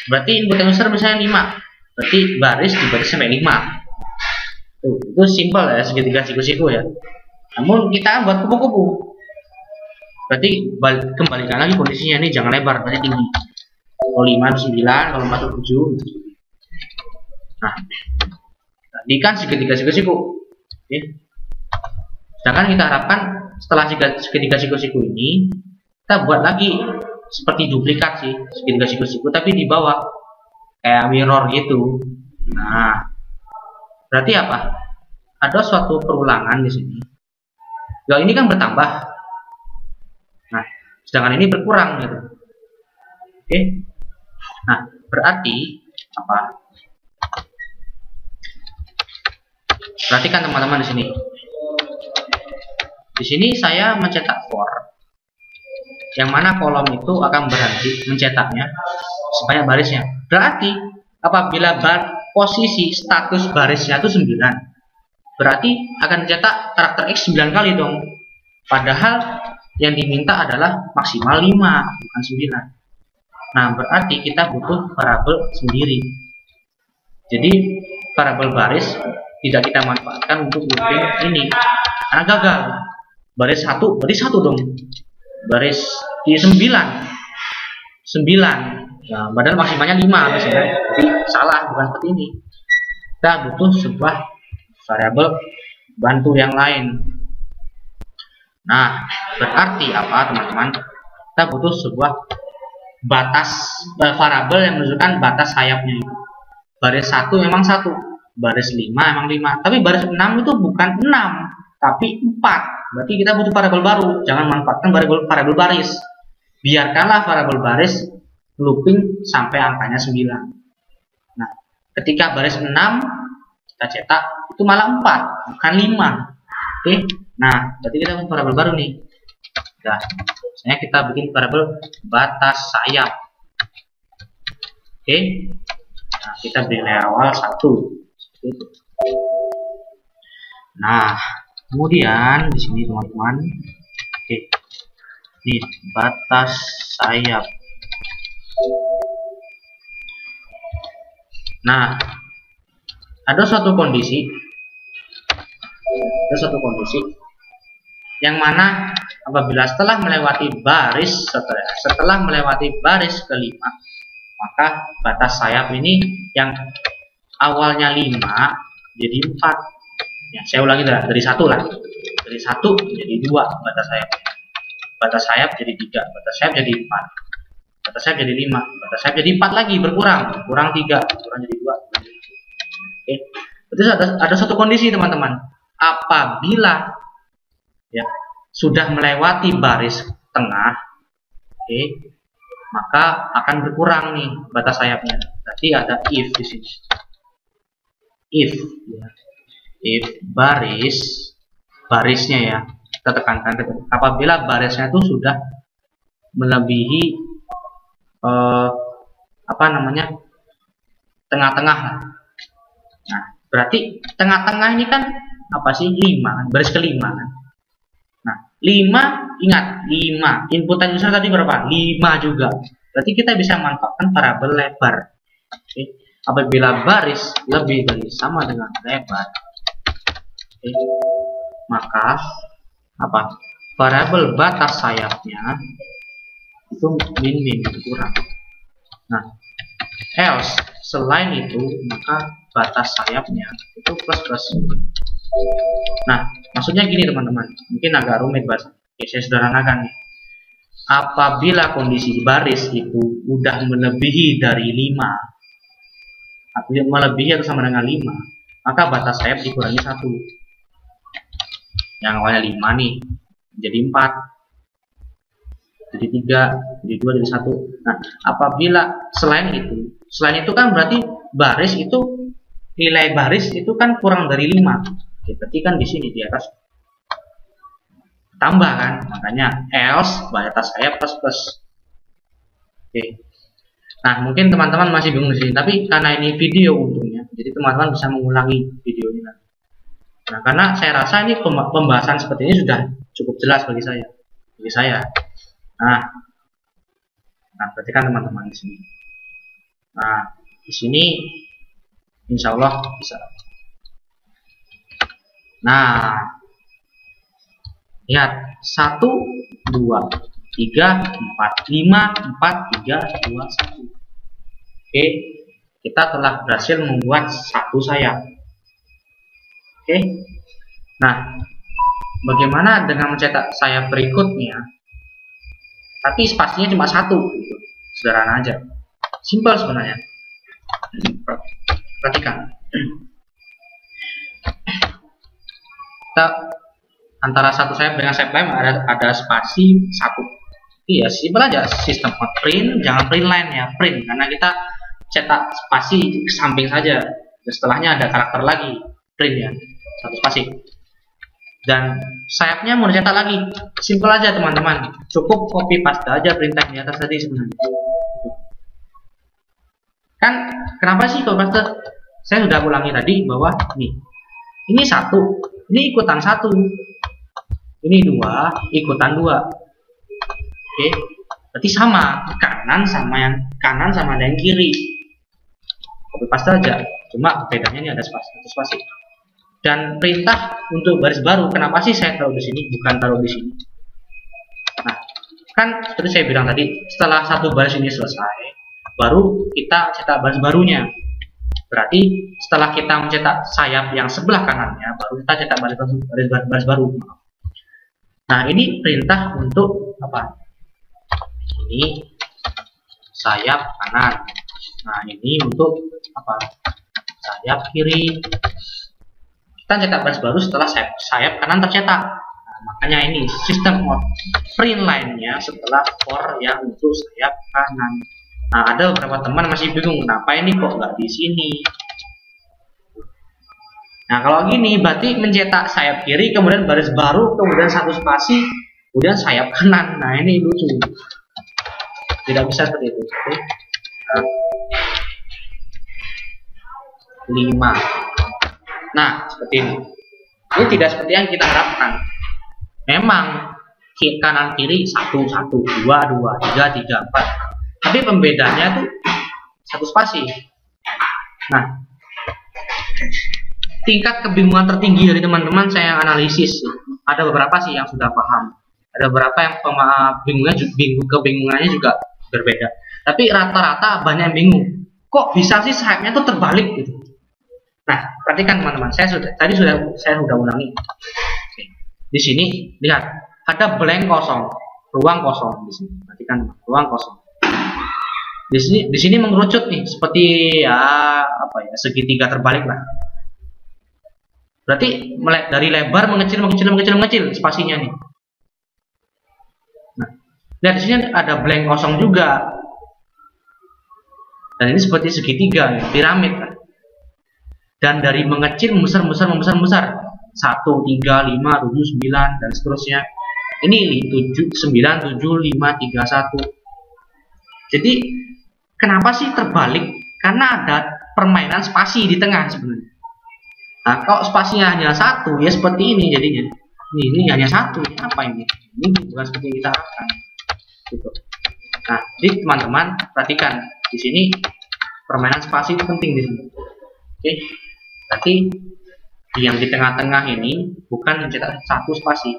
Berarti input user misalnya 5. Berarti baris dibatasi sampai 5. Tuh, itu simpel ya, segitiga siku-siku ya. Namun kita buat kupu-kupu. Berarti kembalikan lagi kondisinya ini, jangan lebar, berarti tinggi. Kalau 5 itu 9, kalau 4 itu 7. Nah, tadi kan segitiga siku-siku. Oke. Sedangkan kita harapkan setelah segitiga siku-siku ini, kita buat lagi seperti duplikat sih, segitiga siku-siku, tapi di bawah kayak mirror gitu. Nah, berarti apa? Ada suatu perulangan di sini. Kalau ini kan bertambah. Nah, sedangkan ini berkurang gitu. Oke. Nah, berarti apa? Perhatikan teman-teman di sini. Di sini saya mencetak for, yang mana kolom itu akan berhenti mencetaknya sebanyak barisnya. Berarti apabila posisi status barisnya itu 9, berarti akan mencetak karakter X 9 kali dong. Padahal yang diminta adalah maksimal 5, bukan 9. Nah, berarti kita butuh variabel sendiri. Jadi variabel baris tidak kita manfaatkan untuk looping ini karena gagal. Baris 1 dong. Baris di 9. Nah, padahal maksimalnya 5 misalnya. Jadi salah, bukan seperti ini. Kita butuh sebuah variabel bantu yang lain. Nah, berarti apa teman-teman? Kita butuh sebuah batas variabel yang menunjukkan batas sayapnya itu. Baris 1 memang 1, baris 5 memang 5, tapi baris 6 itu bukan 6, tapi 4. Berarti kita butuh variabel baru. Jangan manfaatkan variabel baris. Biarkanlah variabel baris looping sampai angkanya 9. Nah, ketika baris 6 kita cetak itu malah 4, bukan 5. Oke. Nah, berarti kita butuh variabel baru nih. Nah, misalnya kita bikin variabel batas sayap. Oke. Nah, kita beri nilai awal 1. Seperti itu. Nah, kemudian di sini teman-teman, oke, ini batas sayap. Nah, ada suatu kondisi yang mana apabila setelah melewati baris kelima, maka batas sayap ini yang awalnya 5 jadi 4. Ya, saya ulangi dari 1 lah. Dari 1 jadi 2 batas sayapnya. Batas sayap jadi 3, batas sayap jadi 4. Batas sayap jadi 5, batas sayap jadi 4 lagi, berkurang 3, berkurang jadi 2. Oke. Berarti ada satu kondisi teman-teman. Apabila ya sudah melewati baris tengah, oke, maka akan berkurang nih batas sayapnya. Berarti ada if di sini. If barisnya ya, kita tekankan apabila barisnya itu sudah melebihi tengah-tengah. Nah, berarti tengah-tengah ini kan apa sih? 5, baris kelima kan. Nah, 5, ingat 5 inputan user tadi berapa? 5 juga. Berarti kita bisa manfaatkan variabel lebar. Oke. Apabila baris lebih dari sama dengan lebar, oke, maka apa? Variabel batas sayapnya itu min kurang. Nah, else selain itu maka batas sayapnya itu plus. Nah, maksudnya gini teman-teman, mungkin agak rumit bahasa. Oke, saya sederhanakan nih. Apabila kondisi baris itu udah melebihi dari 5, melebihi atau sama dengan 5, maka batas sayap dikurangi 1. Yang awalnya 5 nih jadi 4, jadi 3, jadi 2, jadi 1. Nah, apabila selain itu kan berarti baris itu, nilai baris itu kan kurang dari 5. Oke, berarti kan di sini di atas tambah kan, makanya else batas sayap plus. Oke. Nah, mungkin teman-teman masih bingung di sini, tapi karena ini video untungnya, jadi teman-teman bisa mengulangi video ini nanti. Nah, karena saya rasa ini pembahasan seperti ini sudah cukup jelas bagi saya. Nah, perhatikan teman-teman di sini. Nah, di sini insya Allah bisa. Nah, lihat 1, 2, 3, 4, 5, 4, 3, 2, 1. Oke. kita telah berhasil membuat satu sayap. Oke. Nah, bagaimana dengan mencetak sayap berikutnya? Tapi spasinya cuma satu, gitu. Sederhana aja, simple sebenarnya. Perhatikan, kita antara satu sayap dengan sayap lain ada spasi satu. Iya, simpel aja, sistem print, jangan print line ya, print, karena kita cetak spasi samping saja. Setelahnya ada karakter lagi, print ya, satu spasi. Dan sayapnya mau dicetak lagi, simple aja teman-teman, cukup copy paste aja perintah di atas tadi sebenarnya. Kan kenapa sih copy paste? Saya sudah ulangi tadi bahwa nih, ini satu, ini ikutan satu, ini dua, ikutan dua. Oke, berarti sama kanan sama yang kiri, copy paste aja, cuma bedanya ini ada spasi. Dan perintah untuk baris baru, kenapa sih saya taruh di sini bukan taruh di sini? Nah, kan seperti saya bilang tadi, setelah satu baris ini selesai, baru kita cetak baris barunya. Berarti setelah kita mencetak sayap yang sebelah kanannya, baru kita cetak baris baru. Nah, ini perintah untuk apa? Ini sayap kanan. Nah, ini untuk apa? Sayap kiri. Kita cetak baris baru setelah sayap kanan tercetak. Nah, makanya ini sistem print line-nya setelah for yang untuk sayap kanan. Nah, ada beberapa teman masih bingung, kenapa ini kok nggak di sini? Nah, kalau gini berarti mencetak sayap kiri, kemudian baris baru, kemudian satu spasi, kemudian sayap kanan. Nah, ini lucu. Tidak bisa seperti itu. Oke. Nah, 5. Nah, seperti ini. Ini tidak seperti yang kita harapkan. Memang kanan kiri 1 1, 2 2, 3 3 4. Tapi pembedanya tuh satu spasi. Nah, tingkat kebingungan tertinggi dari teman-teman saya analisis. Ada beberapa sih yang sudah paham. Ada beberapa yang kebingungannya juga berbeda. Tapi rata-rata banyak yang bingung. Kok bisa sih sayapnya tuh terbalik gitu? Nah, perhatikan teman-teman, saya sudah ulangi. Di sini lihat, ada blank kosong, ruang kosong di sini. Perhatikan, ruang kosong. Di sini mengerucut nih, seperti ya apa ya, segitiga terbalik lah. Berarti dari lebar mengecil spasinya nih. Nah, lihat di sini ada blank kosong juga. Dan ini seperti segitiga, nih, piramid kan. Dan dari mengecil membesar 1, 3, 5, 7, 9 dan seterusnya. Ini 9, 7, 5, 3, 1. Jadi kenapa sih terbalik? Karena ada permainan spasi di tengah sebenarnya. Nah, kalau spasinya hanya 1, ya seperti ini jadinya. Ini hanya 1, ini apa ini? Ini bukan seperti yang kita harapkan. Gitu. Nah, jadi teman-teman perhatikan di sini permainan spasi itu penting di sini. Oke. Berarti yang di tengah-tengah ini bukan mencetak satu spasi.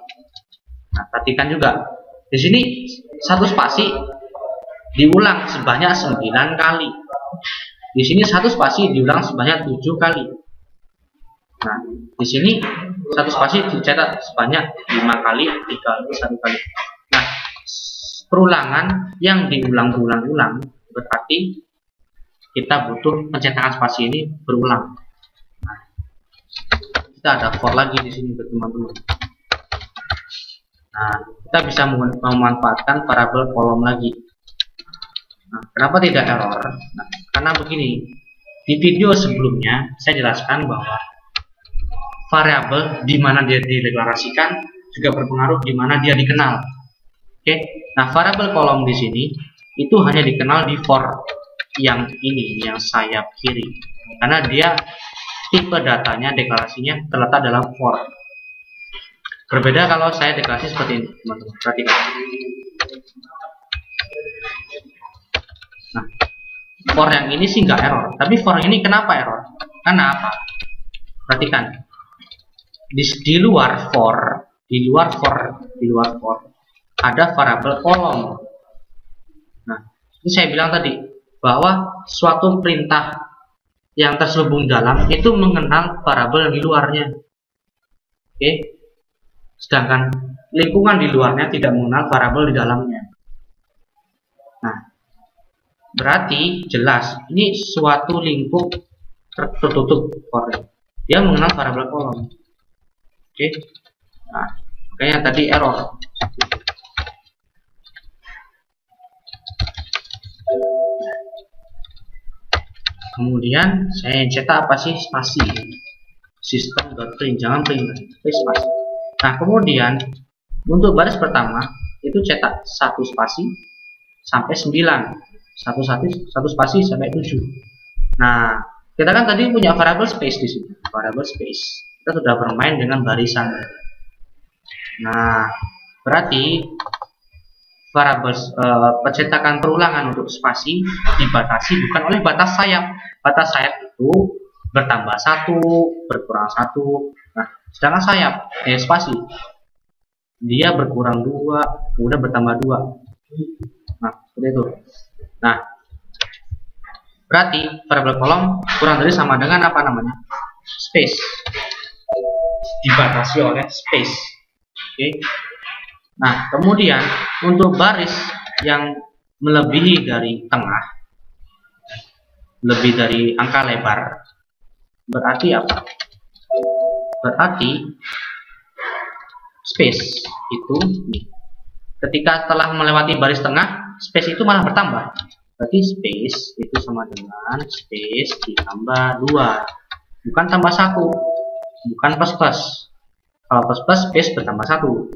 Nah, perhatikan juga di sini satu spasi diulang sebanyak 9 kali. Di sini satu spasi diulang sebanyak 7 kali. Nah, di sini satu spasi dicetak sebanyak 5 kali, 3 kali, 1 kali. Nah, perulangan yang diulang-ulang berarti kita butuh pencetakan spasi ini berulang. Nah, kita ada for lagi di sini teman-teman. Nah, kita bisa memanfaatkan variabel kolom lagi. Nah, kenapa tidak error? Nah, karena begini, di video sebelumnya saya jelaskan bahwa variabel di mana dia dideklarasikan juga berpengaruh di mana dia dikenal. Oke, nah variabel kolom di sini itu hanya dikenal di for yang ini, yang sayap kiri, karena dia tipe datanya, deklarasinya terletak dalam for. Berbeda kalau saya deklarasi seperti ini, teman-teman. Perhatikan. Nah, for yang ini sih nggak error, tapi for yang ini kenapa error? Karena apa? Perhatikan. Di luar for ada variabel kolom. Nah, ini saya bilang tadi bahwa suatu perintah yang terselubung dalam itu mengenal variabel di luarnya. Oke. Sedangkan lingkungan di luarnya tidak mengenal variabel di dalamnya. Nah, berarti jelas ini suatu lingkup tertutup for. Dia mengenal variabel kolom. Oke. Nah, makanya tadi error. Kemudian saya cetak apa sih? Spasi. System.print, jangan print spasi. Nah, kemudian untuk baris pertama itu cetak 1 spasi sampai 9. Satu spasi sampai 7. Nah, kita kan tadi punya variabel space di sini. Variabel space. Kita sudah bermain dengan barisan. Nah, berarti variabel percetakan perulangan untuk spasi dibatasi bukan oleh batas sayap. Batas sayap itu bertambah 1, berkurang 1. Nah, sedangkan sayap spasi dia berkurang 2, kemudian bertambah 2. Nah, seperti itu. Nah, berarti variabel kolom kurang dari sama dengan apa namanya? Space. Dibatasi oleh space. Oke. Nah, kemudian untuk baris yang melebihi dari tengah, lebih dari angka lebar, berarti apa? Berarti space itu nih. Ketika telah melewati baris tengah, space itu malah bertambah. Berarti space itu sama dengan space ditambah 2. Bukan tambah 1. Bukan plus. Kalau plus space bertambah 1.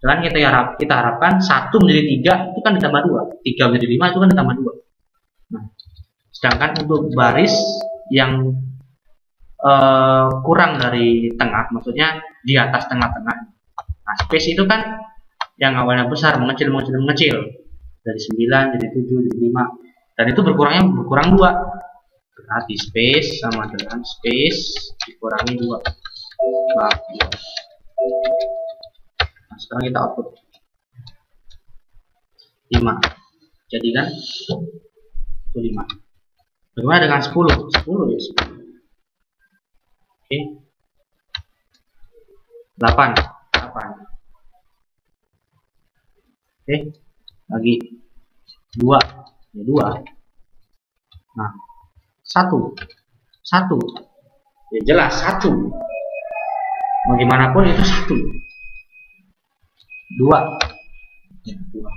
Dan kita harapkan 1 menjadi 3 itu kan ditambah 2, 3 menjadi 5 itu kan ditambah 2. Nah, sedangkan untuk baris yang kurang dari tengah, maksudnya di atas tengah-tengah. Nah, space itu kan yang awalnya besar mengecil dari 9 jadi 7 jadi 5, dan itu berkurang 2. Berarti space sama dengan space dikurangi 2. Nah, sekarang kita output 5. Jadi kan itu 5. Bagaimana dengan 10? 10 ya 10. Oke. 8. Oke. Lagi 2. Ya 2. Nah, 1. Ya jelas 1. Bagaimanapun itu 1. 2. Ya, 2. Nah,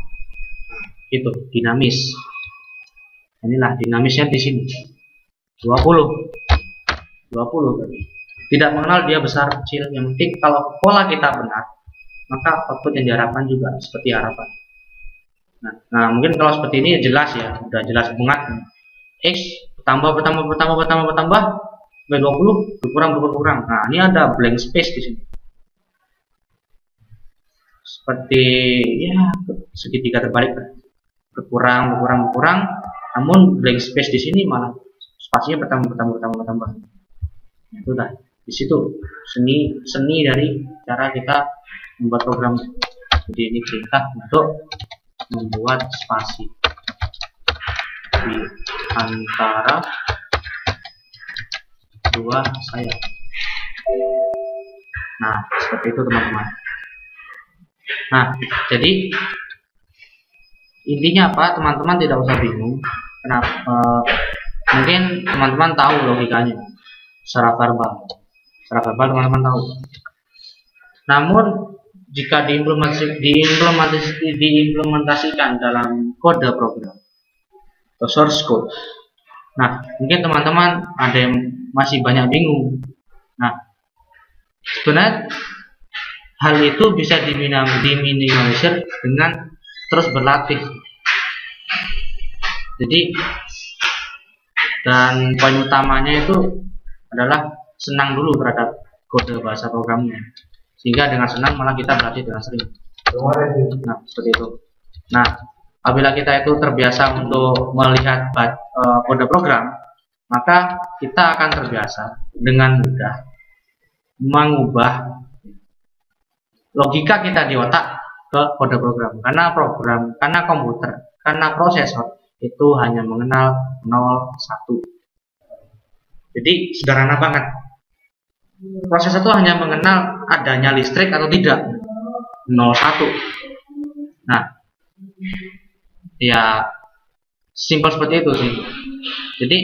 itu dinamis. Inilah dinamisnya di sini. 20 tadi. Tidak mengenal dia besar kecil, yang penting kalau pola kita benar, maka output yang diharapkan juga seperti harapan. Nah, mungkin kalau seperti ini jelas ya, udah jelas banget. X bertambah 20 berkurang. Nah, ini ada blank space di sini. Seperti ya segitiga terbalik, berkurang. Namun blank space di sini malah spasinya bertambah. Itu dah. Di situ seni dari cara kita membuat program. Jadi ini perintah untuk membuat spasi di antara dua sayap. Nah, seperti itu teman-teman. Nah, jadi intinya apa? Teman-teman tidak usah bingung. Kenapa? Mungkin teman-teman tahu logikanya secara verbal teman-teman tahu. Namun jika diimplementasikan dalam kode program atau source code, nah mungkin teman-teman ada yang masih banyak bingung. Nah, sebenarnya hal itu bisa diminimalisir dengan terus berlatih. Jadi, dan poin utamanya itu adalah senang dulu terhadap kode bahasa programnya, sehingga dengan senang malah kita berlatih dengan sering. Nah, seperti itu. Nah, apabila kita itu terbiasa untuk melihat kode program, maka kita akan terbiasa dengan mudah mengubah logika kita di otak ke kode program, karena komputer, karena prosesor itu hanya mengenal 0, 1. Jadi sederhana banget. Proses itu hanya mengenal adanya listrik atau tidak, 01. Nah, ya simpel seperti itu sih. Jadi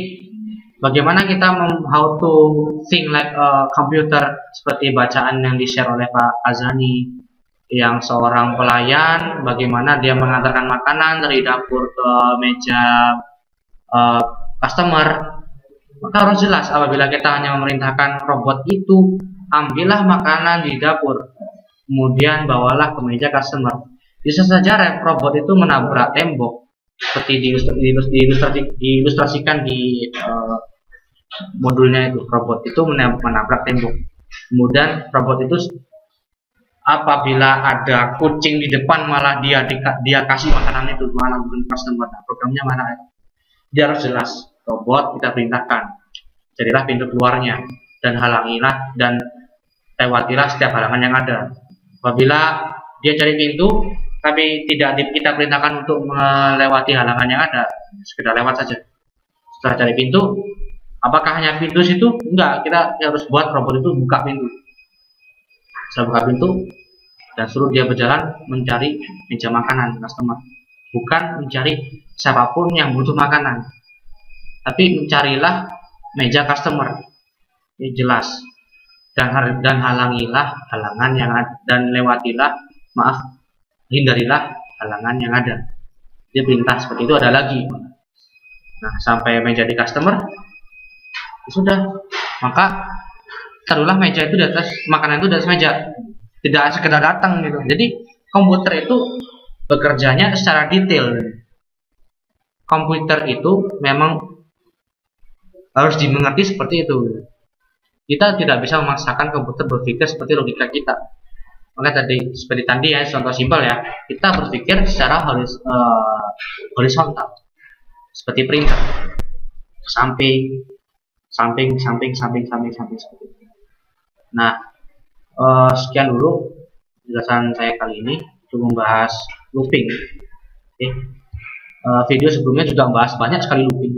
bagaimana kita how to think like a computer, seperti bacaan yang di-share oleh Pak Azani, yang seorang pelayan, bagaimana dia mengantarkan makanan dari dapur ke meja customer. Maka harus jelas, apabila kita hanya memerintahkan robot itu, ambillah makanan di dapur, kemudian bawalah ke meja customer. Bisa saja robot itu menabrak tembok, seperti diilustrasikan di modulnya itu. Robot itu menabrak tembok. Kemudian robot itu apabila ada kucing di depan, malah dia kasih makanan itu, malah bukan customer. Programnya mana? Dia harus jelas. Robot kita perintahkan, jadilah pintu keluarnya dan halangilah dan lewatilah setiap halangan yang ada. Apabila dia cari pintu tapi tidak kita perintahkan untuk melewati halangan yang ada, sekedar lewat saja. Setelah cari pintu, apakah hanya pintu situ? Enggak, kita harus buat robot itu buka pintu. Setelah buka pintu dan suruh dia berjalan mencari meja makanan customer, bukan mencari siapapun yang butuh makanan, tapi mencarilah meja customer. Ini jelas. Dan halangilah halangan yang ada, dan hindarilah halangan yang ada. Dia perintah seperti itu ada lagi. Nah, sampai meja di customer, sudah. Maka taruhlah meja itu di atas, makanan itu di atas meja, tidak sekedar datang gitu. Jadi komputer itu bekerjanya secara detail. Komputer itu memang harus dimengerti seperti itu. Kita tidak bisa memaksakan komputer berpikir seperti logika kita. Maka seperti tadi ya, contoh simpel ya, kita berpikir secara horizontal, seperti printer, samping seperti itu. Nah, sekian dulu penjelasan saya kali ini untuk membahas looping. Video sebelumnya juga membahas banyak sekali looping,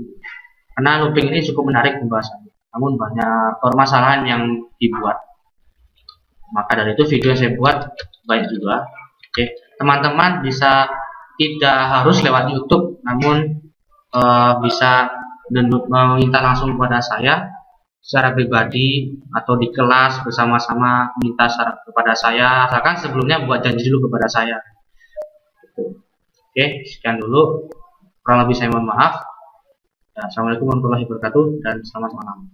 karena looping ini cukup menarik pembahasannya, namun banyak permasalahan yang dibuat. Maka dari itu video yang saya buat baik juga. Teman-teman bisa tidak harus lewat YouTube, namun bisa meminta langsung kepada saya secara pribadi atau di kelas bersama-sama, minta saran kepada saya, asalkan sebelumnya buat janji dulu kepada saya. Oke, sekian dulu. Kurang lebih saya mohon maaf. Assalamualaikum warahmatullahi wabarakatuh dan selamat malam.